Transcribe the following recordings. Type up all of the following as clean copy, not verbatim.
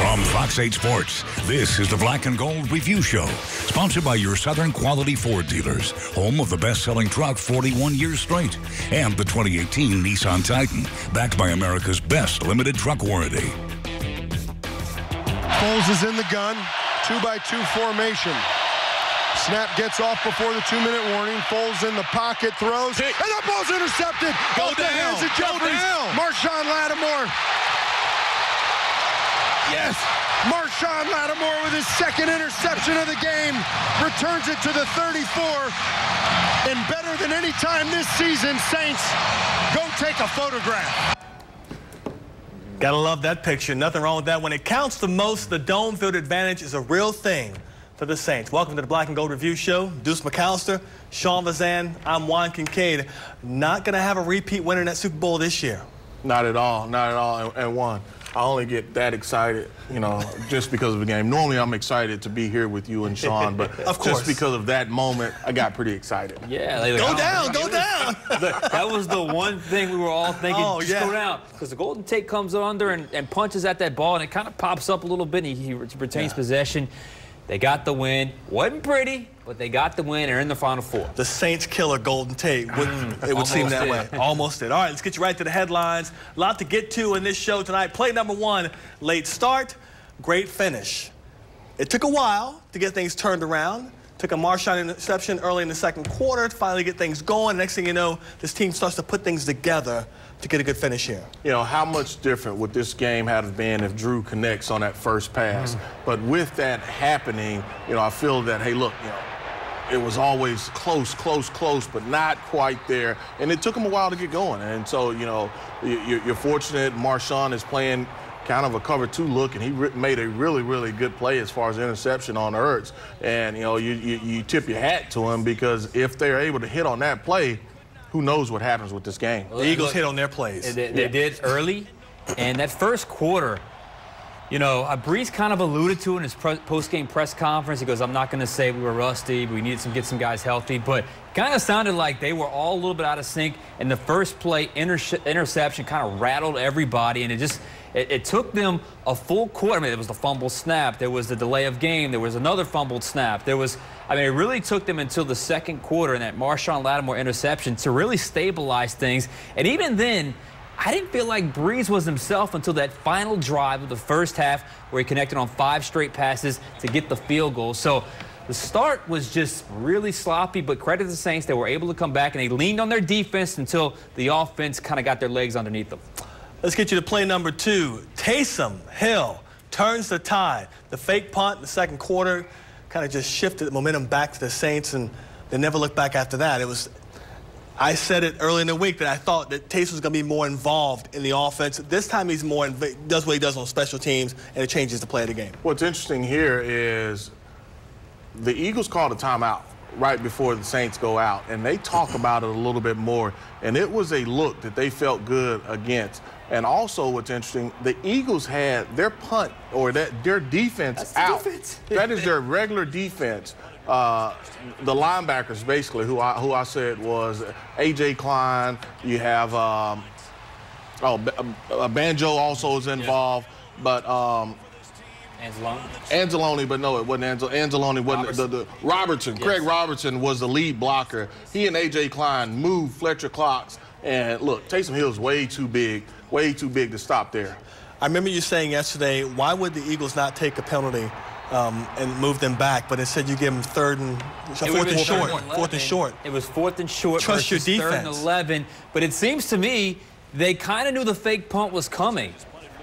From Fox 8 Sports, this is the Black and Gold Review Show, sponsored by your Southern Quality Ford dealers, home of the best-selling truck 41 years straight, and the 2018 Nissan Titan, backed by America's best limited truck warranty. Foles is in the gun, 2-by-2 formation. Snap gets off before the 2-minute warning. Foles in the pocket, throws, and that ball's intercepted. Go down. Go down. Marshawn Lattimore. Yes, Marshawn Lattimore with his second interception of the game returns it to the 34. And better than any time this season, Saints, go take a photograph. Gotta love that picture. Nothing wrong with that. When it counts the most, the dome field advantage is a real thing for the Saints. Welcome to the Black and Gold Review Show. Deuce McAllister, Sean Vazan, I'm Juan Kincaid. Not gonna have a repeat winner in that Super Bowl this year. Not at all, not at all. And Juan, I only get that excited, you know, just because of the game. Normally, I'm excited to be here with you and Sean, but of course, just because of that moment, I got pretty excited. Yeah, go down, go down. That was the one thing we were all thinking. Oh, just yeah. go down, because the Golden Tate comes under and punches at that ball, and it kind of pops up a little bit. And he retains possession. They got the win. Wasn't pretty, but they got the win. They're in the Final Four. The Saints killer Golden Tate. It would seem that way. Almost did. All right, let's get you right to the headlines. A lot to get to in this show tonight. Play number one, late start, great finish. It took a while to get things turned around. Took a Marshawn interception early in the second quarter to finally get things going. Next thing you know, this team starts to put things together to get a good finish here. You know, how much different would this game have been if Drew connects on that first pass? But with that happening, you know, I feel that, hey, look, you know, it was always close, but not quite there. And it took him a while to get going. And so, you know, you're fortunate Marshawn is playing kind of a cover two look, and he made a really good play as far as interception on Ertz. And, you know, you tip your hat to him, because if they're able to hit on that play, who knows what happens with this game. The Eagles hit on their plays. They did early, and that first quarter, you know, Brees kind of alluded to in his post-game press conference. He goes, I'm not going to say we were rusty, we needed to get some guys healthy, but kind of sounded like they were all a little bit out of sync, and the first play interception kind of rattled everybody, and it took them a full quarter. I mean, there was the fumble snap, there was the delay of game, there was another fumbled snap, there was, I mean, it really took them until the second quarter and that Marshawn Lattimore interception to really stabilize things. And even then, I didn't feel like Brees was himself until that final drive of the first half, where he connected on 5 straight passes to get the field goal. So the start was just really sloppy, but credit to the Saints, they were able to come back, and they leaned on their defense until the offense kind of got their legs underneath them. Let's get you to play number two. Taysom Hill turns the tide. The fake punt in the second quarter kind of just shifted the momentum back to the Saints, and they never looked back after that. I said it early in the week that I thought that Taysom was going to be more involved in the offense. This time he's does what he does on special teams, and it changes the play of the game. What's interesting here is the Eagles called a timeout right before the Saints go out, and they talk about it a little bit more, and it was a look that they felt good against. And also what's interesting, the Eagles had their punt, or their defense out. That is their regular defense. The linebackers, basically, who I said was A.J. Klein. You have Banjo also is involved, but Anzalone, but no, it wasn't Anzalone. Wasn't Robertson. Yes. Craig Robertson was the lead blocker. He and A.J. Klein moved Fletcher Cox, and look, Taysom Hill's way too big to stop there. I remember you saying yesterday, why would the Eagles not take a penalty and move them back, but instead you give them fourth and short. It was 4th and short. Trust your defense. 3rd and 11. But it seems to me they kind of knew the fake punt was coming.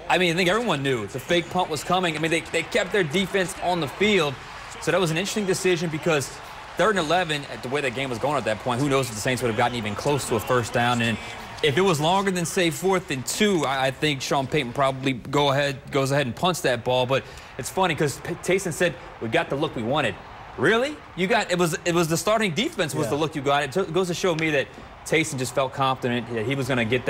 I mean, I think everyone knew the fake punt was coming. I mean, they kept their defense on the field. So that was an interesting decision, because 3rd and 11, at the way that game was going at that point, who knows if the Saints would have gotten even close to a first down. And if it was longer than, say, 4th and 2, I think Sean Payton probably goes ahead and punts that ball. But it's funny, because Taysom said, we got the look we wanted. Really? It was the starting defense was the look you got. It goes to show me that Taysom just felt confident that he was going to get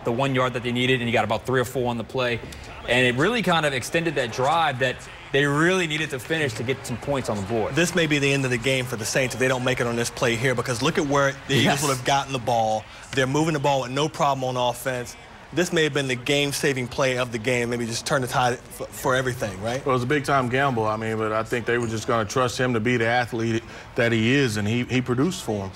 the 1 yard that they needed, and he got about 3 or 4 on the play. And it really kind of extended that drive that they really needed to finish to get some points on the board. This may be the end of the game for the Saints if they don't make it on this play here, because look at where the Eagles would have gotten the ball. They're moving the ball with no problem on offense. this may have been the game-saving play of the game. Maybe just turn the tide for everything, right? Well, it was a big-time gamble. I mean, but I think they were just going to trust him to be the athlete that he is, and he produced for them.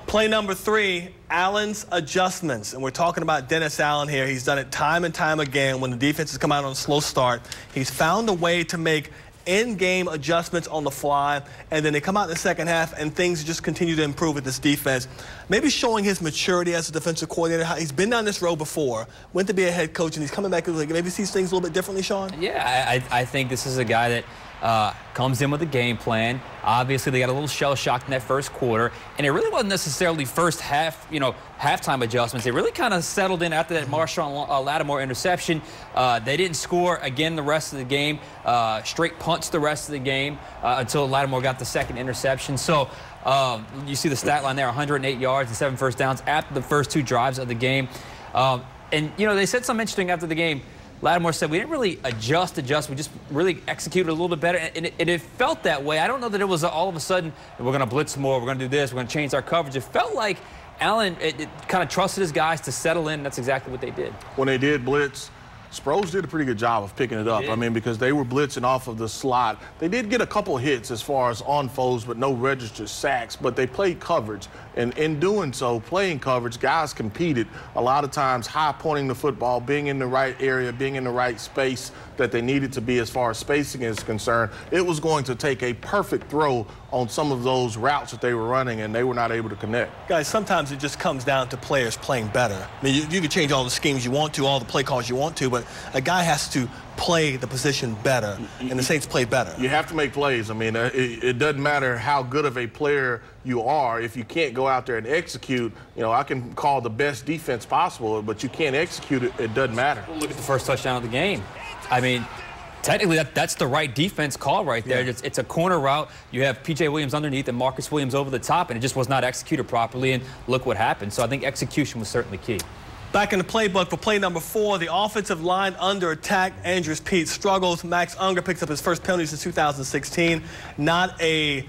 Play number 3, Allen's adjustments. And we're talking about Dennis Allen here. He's done it time and time again. When the defense has come out on a slow start, he's found a way to make in-game adjustments on the fly, and then they come out in the second half and things just continue to improve with this defense. Maybe showing his maturity as a defensive coordinator. He's been down this road before, went to be a head coach, and he's coming back and maybe sees things a little bit differently, Sean? Yeah, I think this is a guy that comes in with a game plan. Obviously, they got a little shell-shocked in that first quarter, and it really wasn't necessarily first half, halftime adjustments. They really kind of settled in after that Marshawn Lattimore interception. They didn't score again the rest of the game, straight punts the rest of the game until Lattimore got the second interception. So you see the stat line there, 108 yards and 7 first downs after the first 2 drives of the game. And, they said something interesting after the game. Lattimore said, we didn't really adjust. We just really executed a little bit better. And it felt that way. I don't know that it was all of a sudden, we're going to blitz more, we're going to do this, we're going to change our coverage. It felt like Allen it kind of trusted his guys to settle in. That's exactly what they did. When they did blitz, Sproles did a pretty good job of picking it up. I mean, because they were blitzing off of the slot. They did get a couple hits as far as on foes, but no registered sacks. But they played coverage. And in doing so, playing coverage, guys competed a lot of times high-pointing the football, being in the right area, being in the right space that they needed to be as far as spacing is concerned. It was going to take a perfect throw on some of those routes that they were running, and they were not able to connect. Guys, sometimes it just comes down to players playing better. I mean, you can change all the schemes you want to, all the play calls you want to, but a guy has to play the position better, and the Saints played better. You have to make plays. I mean, it doesn't matter how good of a player you are. If you can't go out there and execute, I can call the best defense possible, but you can't execute it, it doesn't matter. Look at the first touchdown of the game. I mean, technically, that's the right defense call right there. Yeah. It's a corner route. You have P.J. Williams underneath and Marcus Williams over the top, and it just was not executed properly, and look what happened. So I think execution was certainly key. Back in the playbook for play number 4, the offensive line under attack. Andrews Pete struggles. Max Unger picks up his first penalty since 2016. Not a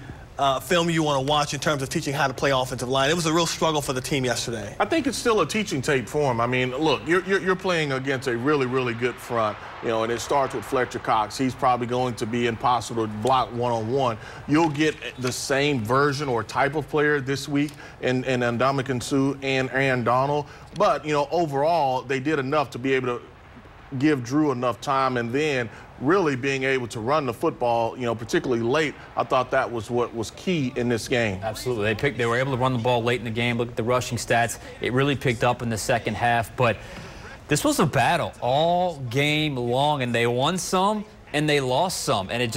film you want to watch in terms of teaching how to play offensive line. It was a real struggle for the team yesterday. I think it's still a teaching tape for him. I mean, look, you're playing against a really, really good front, and it starts with Fletcher Cox. He's probably going to be impossible to block one-on-one. You'll get the same version or type of player this week in Ndamukong Suh and Aaron Donald. But, overall, they did enough to be able to give Drew enough time, and then really being able to run the football, particularly late. I thought that was what was key in this game. Absolutely. They were able to run the ball late in the game. Look at the rushing stats. It really picked up in the second half. But this was a battle all game long, and they won some and they lost some. And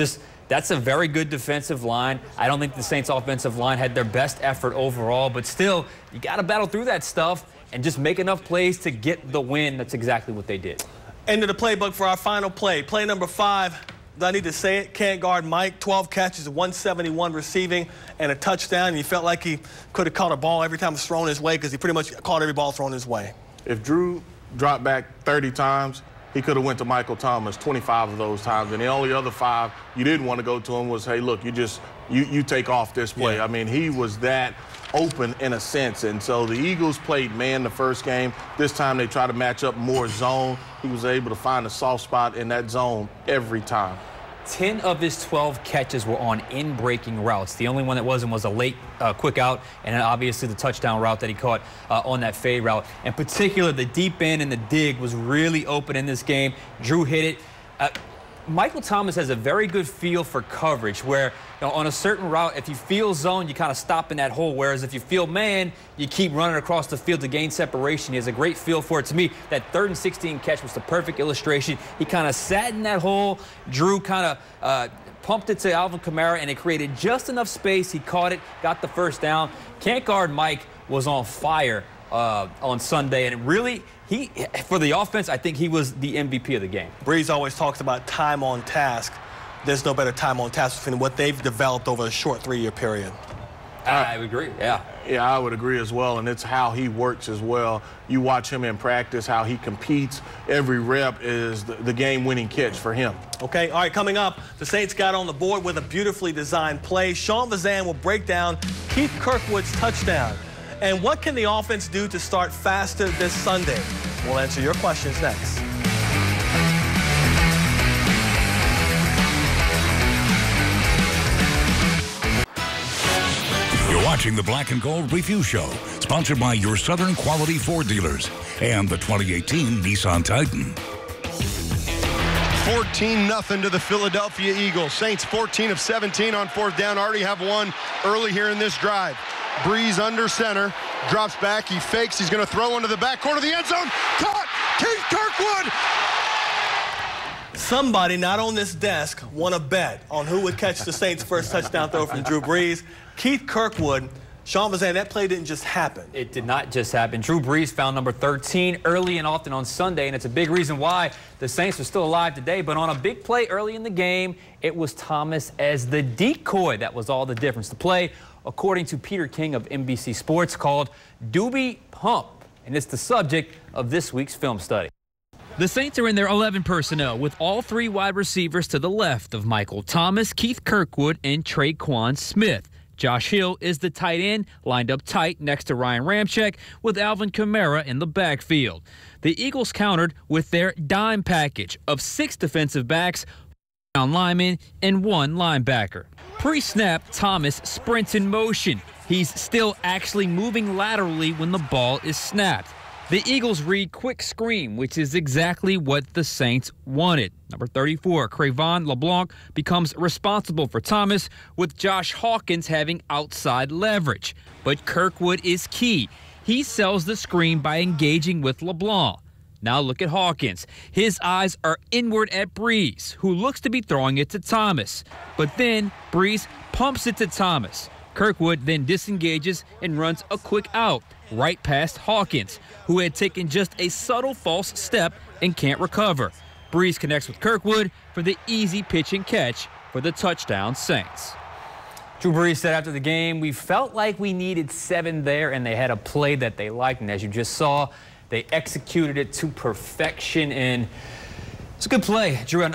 that's a very good defensive line. I don't think the Saints offensive line had their best effort overall, but still, you got to battle through that stuff and just make enough plays to get the win. That's exactly what they did. End of the playbook for our final play. Play number 5. Do I need to say it? Can't guard Mike. 12 catches, 171 receiving, and a touchdown. And he felt like he could have caught a ball every time it was thrown his way because he pretty much caught every ball thrown his way. If Drew dropped back 30 times, he could have went to Michael Thomas 25 of those times. And the only other 5 you didn't want to go to him was, hey, look, you take off this play. Yeah. I mean, he was that open in a sense. And so the Eagles played man the first game. This time they tried to match up more zone. He was able to find a soft spot in that zone every time. 10 of his 12 catches were on in-breaking routes. The only one that wasn't was a late quick out, and then obviously the touchdown route that he caught on that fade route. In particular, the deep end and the dig was really open in this game. Drew hit it. Michael Thomas has a very good feel for coverage where, on a certain route, if you feel zone, you kind of stop in that hole, whereas if you feel man, you keep running across the field to gain separation. He has a great feel for it. To me, that 3rd and 16 catch was the perfect illustration. He kind of sat in that hole. Drew kind of pumped it to Alvin Kamara, and it created just enough space. He caught it, got the first down. Can't guard Mike was on fire on Sunday, and it really, for the offense, I think he was the MVP of the game. Breeze always talks about time on task. There's no better time on task than what they've developed over a short 3-year period. I agree, yeah. Yeah, I would agree as well, and it's how he works as well. You watch him in practice, how he competes. Every rep is the game-winning catch for him. Okay, all right, coming up, the Saints got on the board with a beautifully designed play. Sean Vazan will break down Keith Kirkwood's touchdown. And what can the offense do to start faster this Sunday? We'll answer your questions next. You're watching the Black and Gold Review Show, sponsored by your Southern Quality Ford dealers and the 2018 Nissan Titan. 14-0 to the Philadelphia Eagles. Saints 14 of 17 on fourth down. Already have one early here in this drive. Breeze under center, drops back, he fakes, he's going to throw into the back corner of the end zone. Caught! Keith Kirkwood! Somebody not on this desk won a bet on who would catch the Saints' first touchdown throw from Drew Brees. Keith Kirkwood. Sean was saying that play didn't just happen. It did not just happen. Drew Brees found number 13 early and often on Sunday, and it's a big reason why the Saints are still alive today. But on a big play early in the game, it was Thomas as the decoy. That was all the difference. The play, according to Peter King of NBC Sports, called Doobie Pump, and it's the subject of this week's film study. The Saints are in their 11 personnel with all three wide receivers to the left of Michael Thomas, Keith Kirkwood, and Traquan Smith. Josh Hill is the tight end, lined up tight next to Ryan Ramczyk with Alvin Kamara in the backfield. The Eagles countered with their dime package of 6 defensive backs, 1 lineman, and 1 linebacker. Pre-snap, Thomas sprints in motion. He's still actually moving laterally when the ball is snapped. The Eagles read quick screen, which is exactly what the Saints wanted. Number 34, Crevon LeBlanc, becomes responsible for Thomas, with Josh Hawkins having outside leverage. But Kirkwood is key. He sells the screen by engaging with LeBlanc. Now look at Hawkins. His eyes are inward at Brees, who looks to be throwing it to Thomas. But then Brees pumps it to Thomas. Kirkwood then disengages and runs a quick out right past Hawkins, who had taken just a subtle false step and can't recover. Brees connects with Kirkwood for the easy pitch and catch for the touchdown Saints. Drew Brees said after the game, "We felt like we needed 7 there, and they had a play that they liked, and as you just saw, they executed it to perfection, and it's a good play." Drew,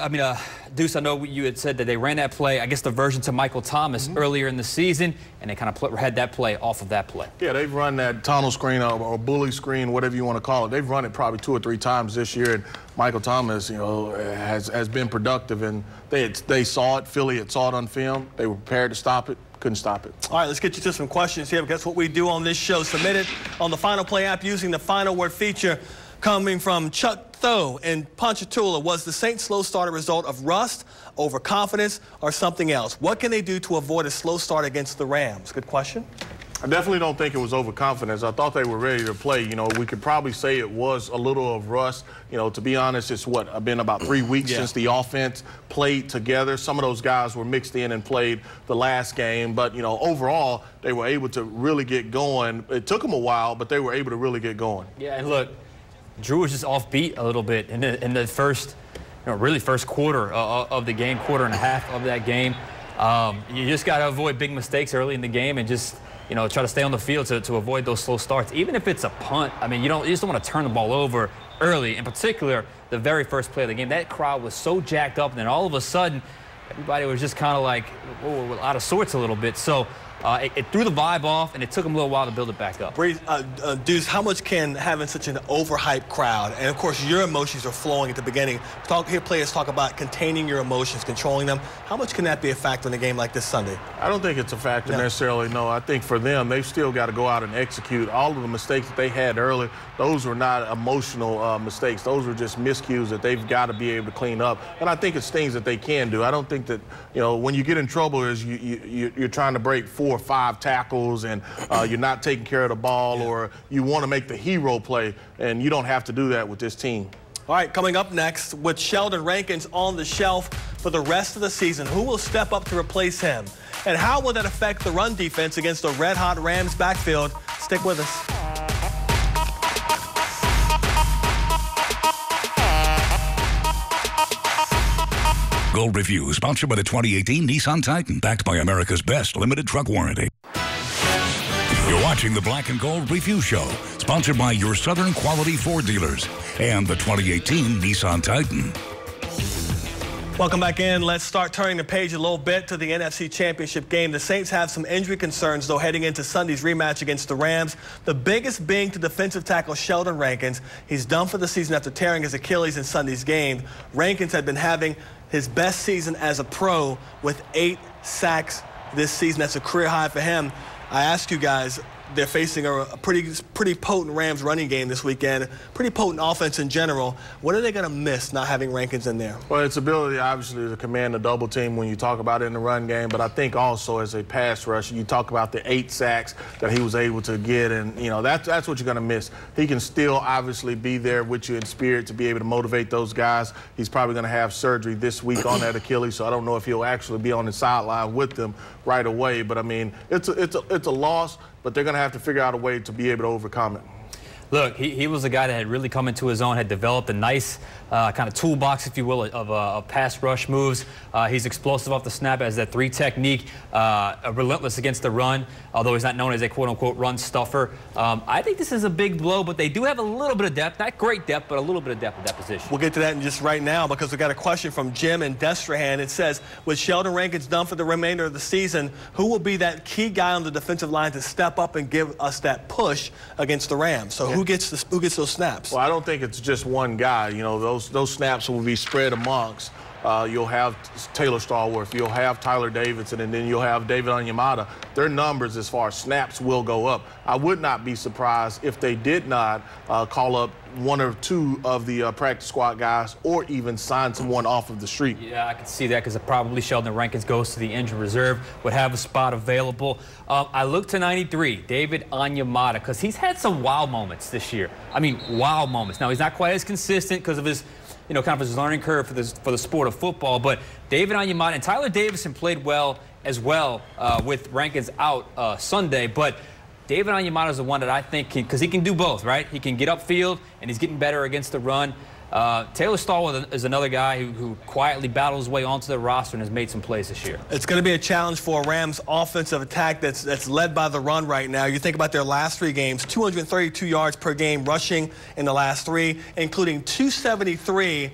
Deuce, I know you had said that they ran that play, I guess the version to Michael Thomas earlier in the season, and they kind of had that play off of that play. Yeah, they've run that tunnel screen or bully screen, whatever you want to call it. They've run it probably 2 or 3 times this year, and Michael Thomas, has been productive, and they saw it. Philly had saw it on film. They were prepared to stop it. Couldn't stop it. All right, let's get you to some questions here. Guess what we do on this show? Submit it on the Final Play app using the Final Word feature. Coming from Chuck Tho in Ponchatoula, was the Saints' slow start a result of rust, overconfidence, or something else? What can they do to avoid a slow start against the Rams? Good question. I definitely don't think it was overconfidence. I thought they were ready to play. We could probably say it was a little of rust. To be honest, it's been about 3 weeks since the offense played together. Some of those guys were mixed in and played the last game. But, overall, they were able to really get going. It took them a while, but they were able to really get going. Yeah, and look, Drew was just offbeat a little bit in the first, really first quarter of the game, quarter and a half of that game. You just got to avoid big mistakes early in the game and just, try to stay on the field to avoid those slow starts. Even if it's a punt, you just don't want to turn the ball over early. In particular, the very first play of the game, that crowd was so jacked up, and then all of a sudden, everybody was just kind of like out of sorts a little bit. So it threw the vibe off, and it took them a little while to build it back up. Deuce, how much can having such an overhyped crowd, and of course your emotions are flowing at the beginning, hear players talk about containing your emotions, controlling them. How much can that be a factor in a game like this Sunday? I don't think it's a factor necessarily, no. I think for them, they've still got to go out and execute. All of the mistakes that they had early, those were not emotional mistakes. Those were just miscues that they've got to be able to clean up. And I think it's things that they can do. I don't think that, when you get in trouble is you're trying to break 4 or 5 tackles and you're not taking care of the ball, or you want to make the hero play, and you don't have to do that with this team. All right, coming up next, with Sheldon Rankins on the shelf for the rest of the season, who will step up to replace him? And how will that affect the run defense against the red-hot Rams backfield? Stick with us. Gold Review, sponsored by the 2018 Nissan Titan, backed by America's best limited truck warranty. You're watching the Black and Gold Review Show, sponsored by your Southern Quality Ford dealers and the 2018 Nissan Titan. Welcome back in. Let's start turning the page a little bit to the NFC Championship game. The Saints have some injury concerns, though, heading into Sunday's rematch against the Rams. The biggest being to defensive tackle Sheldon Rankins. He's done for the season after tearing his Achilles in Sunday's game. Rankins had been having his best season as a pro with 8 sacks this season. That's a career high for him. I ask you guys, they're facing a pretty potent Rams running game this weekend, pretty potent offense in general. What are they going to miss not having Rankins in there? Well, its ability, obviously, to command a double team when you talk about it in the run game, but I think also as a pass rusher, you talk about the 8 sacks that he was able to get, and, you know, that's what you're going to miss. He can still obviously be there with you in spirit to be able to motivate those guys. He's probably going to have surgery this week on that Achilles, so I don't know if he'll actually be on the sideline with them right away. But, I mean, it's a loss, but they're going to have to figure out a way to be able to overcome it. Look, he was a guy that had really come into his own, had developed a nice kind of toolbox, if you will, of pass rush moves. He's explosive off the snap, has that 3 technique, relentless against the run, although he's not known as a quote-unquote run stuffer. I think this is a big blow, but they do have a little bit of depth, not great depth, but a little bit of depth at that position. We'll get to that in just right now because we got a question from Jim in Destrehan. It says, with Sheldon Rankins done for the remainder of the season, who will be that key guy on the defensive line to step up and give us that push against the Rams? So who gets those snaps? Well, I don't think it's just one guy. You know, those snaps will be spread amongst. You'll have Taylor Stallworth, you'll have Tyler Davidson, and then you'll have David Onyemata. Their numbers as far as snaps will go up. I would not be surprised if they did not call up 1 or 2 of the practice squad guys or even sign someone off of the street. Yeah, I can see that because probably Sheldon Rankins goes to the injured reserve, would have a spot available. I look to 93, David Onyemata, because he's had some wow moments this year. I mean, wow moments. Now, he's not quite as consistent because of his, you know, kind of his learning curve for the sport of football, but David Onyemata and Tyler Davison played well as well with Rankins out Sunday, but David Onyemata is the one that I think because he can do both, right? He can get upfield, and he's getting better against the run. Taylor Stallworth is another guy who quietly battles his way onto the roster and has made some plays this year. It's going to be a challenge for a Rams offensive attack that's led by the run right now. You think about their last 3 games, 232 yards per game rushing in the last 3, including 273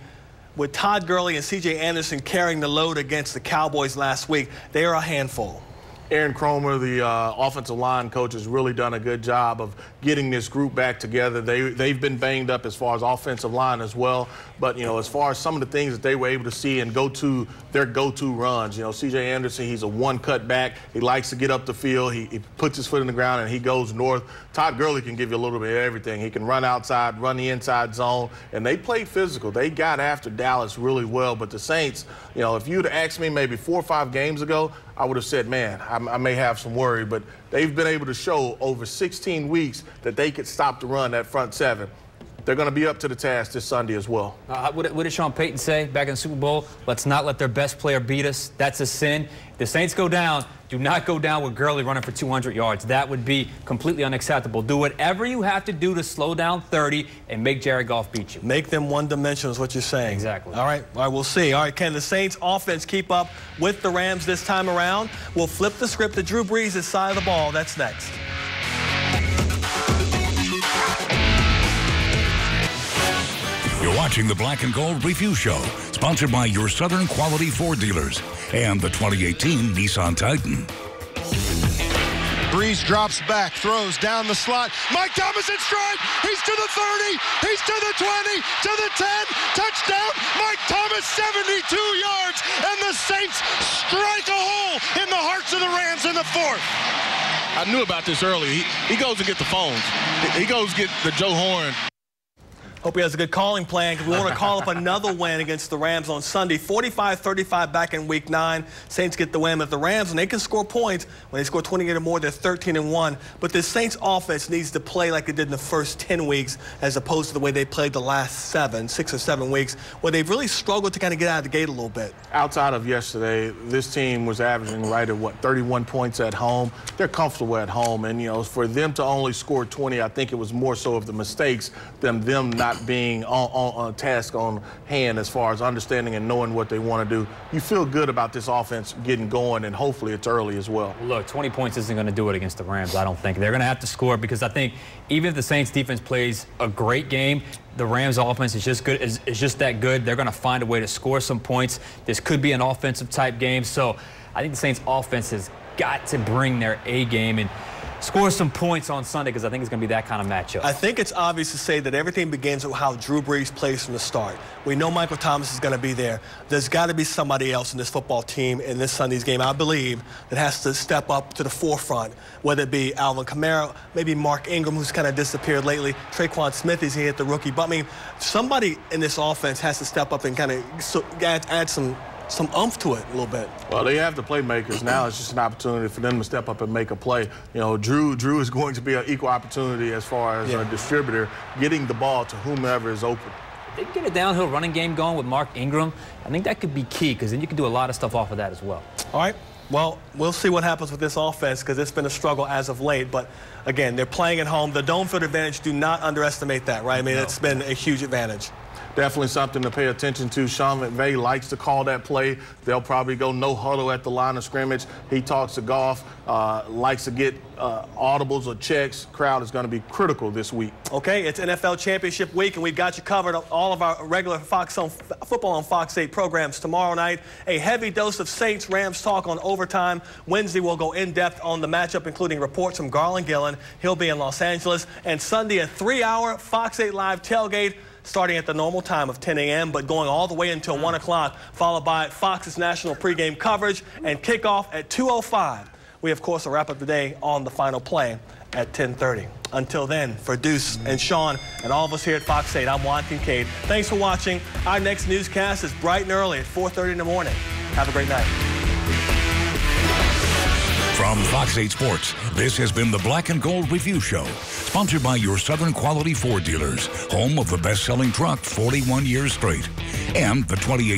with Todd Gurley and C.J. Anderson carrying the load against the Cowboys last week. They are a handful. Aaron Cromer, the offensive line coach, has really done a good job of getting this group back together. They've been banged up as far as offensive line as well. But, you know, as far as some of the things that they were able to see and their go-to runs, you know, C.J. Anderson, he's a one-cut back. He likes to get up the field. He puts his foot in the ground and he goes north. Todd Gurley can give you a little bit of everything. He can run outside, run the inside zone, and they played physical. They got after Dallas really well. But the Saints, you know, if you'd have asked me maybe 4 or 5 games ago, I would have said, man, I may have some worry. But they've been able to show over 16 weeks that they could stop the run, that front 7. They're going to be up to the task this Sunday as well. What did Sean Payton say back in the Super Bowl? Let's not let their best player beat us. That's a sin. If the Saints go down, do not go down with Gurley running for 200 yards. That would be completely unacceptable. Do whatever you have to do to slow down 30 and make Jared Goff beat you. Make them one-dimensional is what you're saying. Exactly. All right, we'll see. All right, can the Saints offense keep up with the Rams this time around? We'll flip the script to Drew Brees' side of the ball. That's next. You're watching the Black and Gold Review Show, sponsored by your Southern Quality Ford dealers and the 2018 Nissan Titan. Brees drops back, throws down the slot. Mike Thomas in stride. He's to the 30. He's to the 20, to the 10. Touchdown. Mike Thomas, 72 yards. And the Saints strike a hole in the hearts of the Rams in the 4th. I knew about this early. He goes and get the phones. He goes get the Joe Horn. Hope he has a good calling plan because we want to call up another win against the Rams on Sunday. 45-35 back in Week 9. Saints get the win at the Rams, and they can score points. When they score 28 or more, they're 13-1. But the Saints offense needs to play like it did in the first 10 weeks as opposed to the way they played the last 6 or 7 weeks, where they've really struggled to kind of get out of the gate a little bit. Outside of yesterday, this team was averaging right at, 31 points at home. They're comfortable at home, and, you know, for them to only score 20, I think it was more so of the mistakes than them not not being on task on hand as far as understanding and knowing what they want to do. You feel good about this offense getting going, and hopefully it's early as well. Look, 20 points isn't going to do it against the Rams, I don't think. They're going to have to score, because I think even if the Saints defense plays a great game, the Rams offense is just good. Is just that good. They're going to find a way to score some points. This could be an offensive type game. So I think the Saints offense has got to bring their A game and score some points on Sunday, because I think it's going to be that kind of matchup. I think it's obvious to say that everything begins with how Drew Brees plays from the start. We know Michael Thomas is going to be there. There's got to be somebody else in this football team in this Sunday's game, I believe, that has to step up to the forefront, whether it be Alvin Kamara, maybe Mark Ingram, who's kind of disappeared lately, Traquan Smith, he's hit the rookie. But, I mean, somebody in this offense has to step up and kind of add some oomph to it a little bit. Well, they have the playmakers. Now it's just an opportunity for them to step up and make a play. You know, Drew is going to be an equal opportunity as far as a distributor, getting the ball to whomever is open. If they can get a downhill running game going with Mark Ingram, I think that could be key, because then you can do a lot of stuff off of that as well. All right. Well, we'll see what happens with this offense, because it's been a struggle as of late. But, again, they're playing at home. The dome field advantage, do not underestimate that, right? I mean, it's been a huge advantage. Definitely something to pay attention to. Sean McVay likes to call that play. They'll probably go no huddle at the line of scrimmage. He talks to Goff, likes to get audibles or checks. Crowd is going to be critical this week. Okay, it's NFL Championship week, and we've got you covered. All of our regular football on Fox 8 programs tomorrow night. A heavy dose of Saints-Rams talk on overtime. Wednesday, we'll go in-depth on the matchup, including reports from Garland Gillen. He'll be in Los Angeles. And Sunday, a 3-hour Fox 8 Live tailgate, starting at the normal time of 10 a.m., but going all the way until 1 o'clock, followed by Fox's national pregame coverage and kickoff at 2:05. We, of course, will wrap up the day on the final play at 10:30. Until then, for Deuce and Sean and all of us here at Fox 8, I'm Juan Kincaid. Thanks for watching. Our next newscast is bright and early at 4:30 in the morning. Have a great night. From Fox 8 Sports, this has been the Black and Gold Review Show, sponsored by your Southern Quality Ford dealers, home of the best-selling truck 41 years straight, and the 28